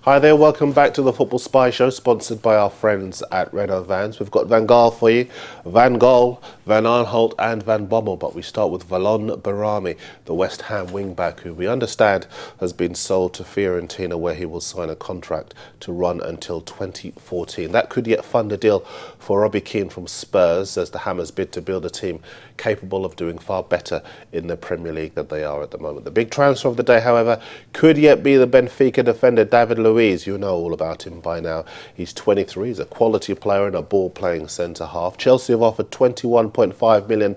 Hi there, welcome back to the Football Spy Show, sponsored by our friends at Renault Vans. We've got Van Gaal for you, Van Gaal, Van Aanholt and Van Bommel, but we start with Valon Barami, the West Ham wing-back, who we understand has been sold to Fiorentina, where he will sign a contract to run until 2014. That could yet fund a deal for Robbie Keane from Spurs, as the Hammers bid to build a team capable of doing far better in the Premier League than they are at the moment. The big transfer of the day, however, could yet be the Benfica defender David Luiz. You know all about him by now. He's 23, he's a quality player and a ball-playing centre-half. Chelsea have offered £21.5 million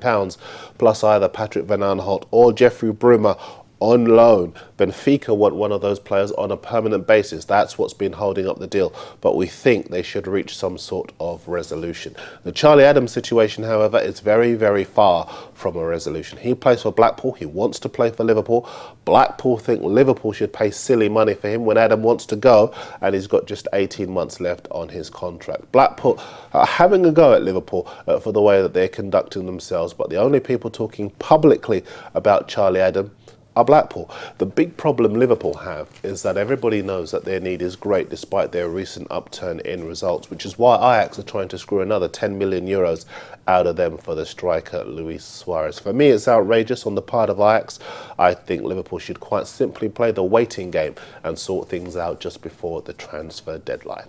plus either Patrick Van Aanholt or Jeffrey Bruma on loan. Benfica want one of those players on a permanent basis. That's what's been holding up the deal, but we think they should reach some sort of resolution. The Charlie Adams situation, however, is very, very far from a resolution. He plays for Blackpool. He wants to play for Liverpool. Blackpool think Liverpool should pay silly money for him when Adam wants to go, and he's got just 18 months left on his contract. Blackpool are having a go at Liverpool for the way that they're conducting themselves, but the only people talking publicly about Charlie Adams are Blackpool. The big problem Liverpool have is that everybody knows that their need is great despite their recent upturn in results, which is why Ajax are trying to screw another 10 million euros out of them for the striker Luis Suarez. For me, it's outrageous on the part of Ajax. I think Liverpool should quite simply play the waiting game and sort things out just before the transfer deadline.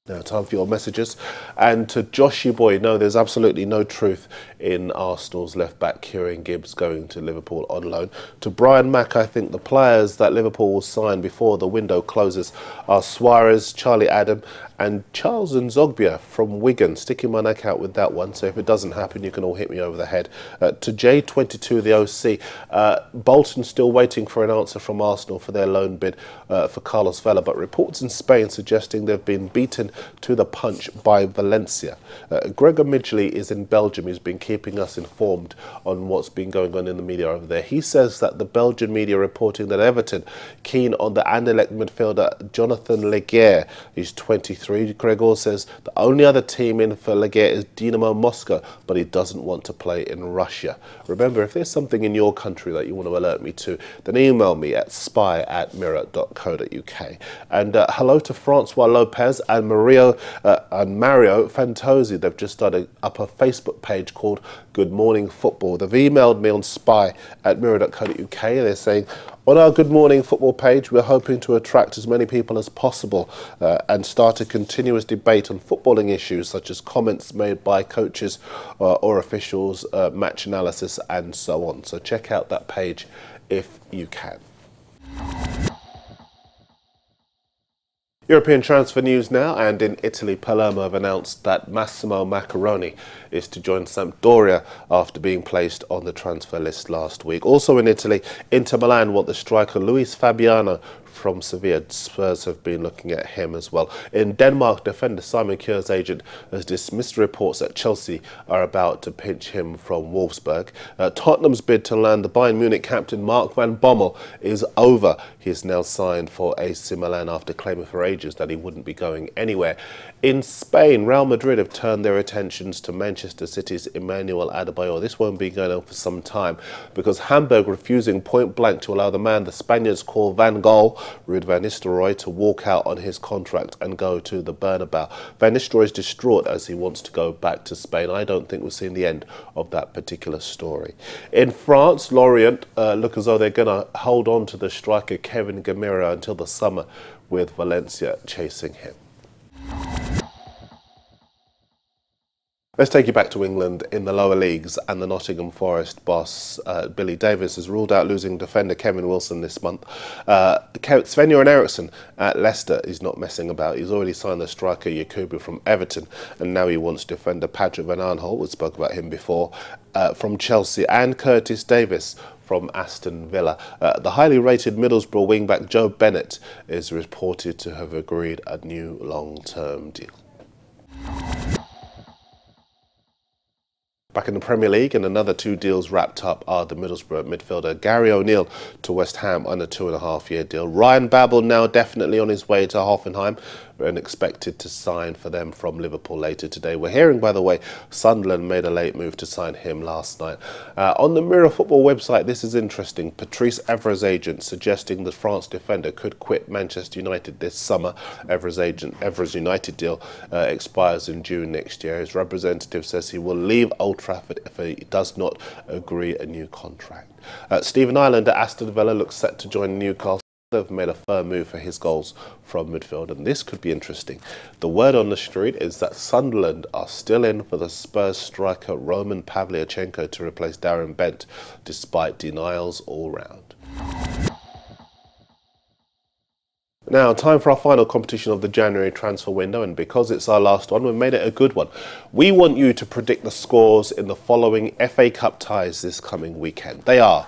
Now, time for your messages. And to Joshy Boy, no, there's absolutely no truth in Arsenal's left-back Kieran Gibbs going to Liverpool on loan. To Brian Mack, I think the players that Liverpool will sign before the window closes are Suarez, Charlie Adam and Charles Nzogbia from Wigan. Sticking my neck out with that one, so if it doesn't happen, you can all hit me over the head. To J22, the OC, Bolton still waiting for an answer from Arsenal for their loan bid for Carlos Vela, but reports in Spain suggesting they've been beaten to the punch by Valencia. Gregor Midgley is in Belgium. He's been keeping us informed on what's been going on in the media over there. He says that the Belgian media reporting that Everton keen on the Anderlecht midfielder Jonathan Leguer. He's 23. Gregor says the only other team in for Leguer is Dynamo Moscow, but he doesn't want to play in Russia. Remember, if there's something in your country that you want to alert me to, then email me at spy@mirror.co.uk. And hello to Francois Lopez and Mario Fantozzi. They've just started up a Facebook page called Good Morning Football. They've emailed me on spy@mirror.co.uk. They're saying, on our Good Morning Football page, we're hoping to attract as many people as possible and start a continuous debate on footballing issues such as comments made by coaches or officials, match analysis and so on. So check out that page if you can. European transfer news now, and in Italy, Palermo have announced that Massimo Maccaroni is to join Sampdoria after being placed on the transfer list last week. Also in Italy, Inter Milan want the striker Luis Fabiano from Sevilla. Spurs have been looking at him as well. In Denmark, defender Simon Kjær's agent has dismissed reports that Chelsea are about to pinch him from Wolfsburg. Tottenham's bid to land the Bayern Munich captain Mark van Bommel is over. He is now signed for AC Milan after claiming for ages that he wouldn't be going anywhere. In Spain, Real Madrid have turned their attentions to Manchester City's Emmanuel Adebayor. This won't be going on for some time because Hamburg refusing point blank to allow the man the Spaniards call Van Gaal, Ruud van Nistelrooy, to walk out on his contract and go to the Bernabeu. Van Nistelrooy is distraught as he wants to go back to Spain. I don't think we've seen the end of that particular story. In France, Lorient look as though they're going to hold on to the striker Kevin Gamira until the summer, with Valencia chasing him. Let's take you back to England in the lower leagues, and the Nottingham Forest boss Billy Davies has ruled out losing defender Kevin Wilson this month. Sven-Göran Eriksson at Leicester is not messing about. He's already signed the striker Yakubu from Everton, and now he wants defender Patrick Van Aanholt, we spoke about him before, from Chelsea, and Curtis Davis from Aston Villa. The highly rated Middlesbrough wingback Joe Bennett is reported to have agreed a new long-term deal. Back in the Premier League, and another two deals wrapped up are the Middlesbrough midfielder Gary O'Neill to West Ham on a 2.5-year deal. Ryan Babel now definitely on his way to Hoffenheim. and expected to sign for them from Liverpool later today. We're hearing, by the way, Sunderland made a late move to sign him last night. On the Mirror Football website, this is interesting. Patrice Evra's agent suggesting the France defender could quit Manchester United this summer. Evra's United deal expires in June next year. His representative says he will leave Old Trafford if he does not agree a new contract. Stephen Ireland at Aston Villa looks set to join Newcastle. They've made a firm move for his goals from midfield, and this could be interesting. The word on the street is that Sunderland are still in for the Spurs striker Roman Pavlyuchenko to replace Darren Bent, despite denials all round. Now, time for our final competition of the January transfer window, and because it's our last one, we've made it a good one. We want you to predict the scores in the following FA Cup ties this coming weekend. They are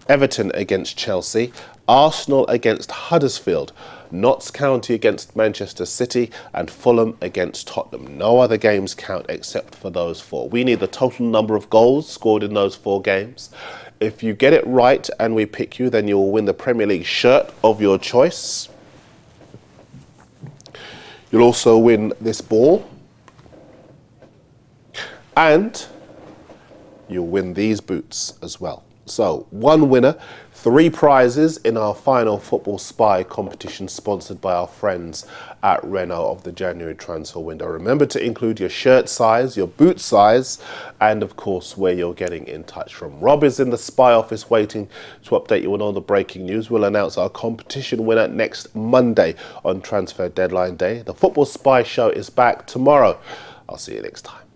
Everton against Chelsea, Arsenal against Huddersfield, Notts County against Manchester City, and Fulham against Tottenham. No other games count except for those four. We need the total number of goals scored in those four games. If you get it right and we pick you, then you will win the Premier League shirt of your choice. You'll also win this ball, and you'll win these boots as well. So, one winner, 3 prizes in our final Football Spy competition sponsored by our friends at Renault of the January transfer window. Remember to include your shirt size, your boot size, and of course where you're getting in touch from. Rob is in the Spy office waiting to update you on all the breaking news. We'll announce our competition winner next Monday on transfer deadline day. The Football Spy show is back tomorrow. I'll see you next time.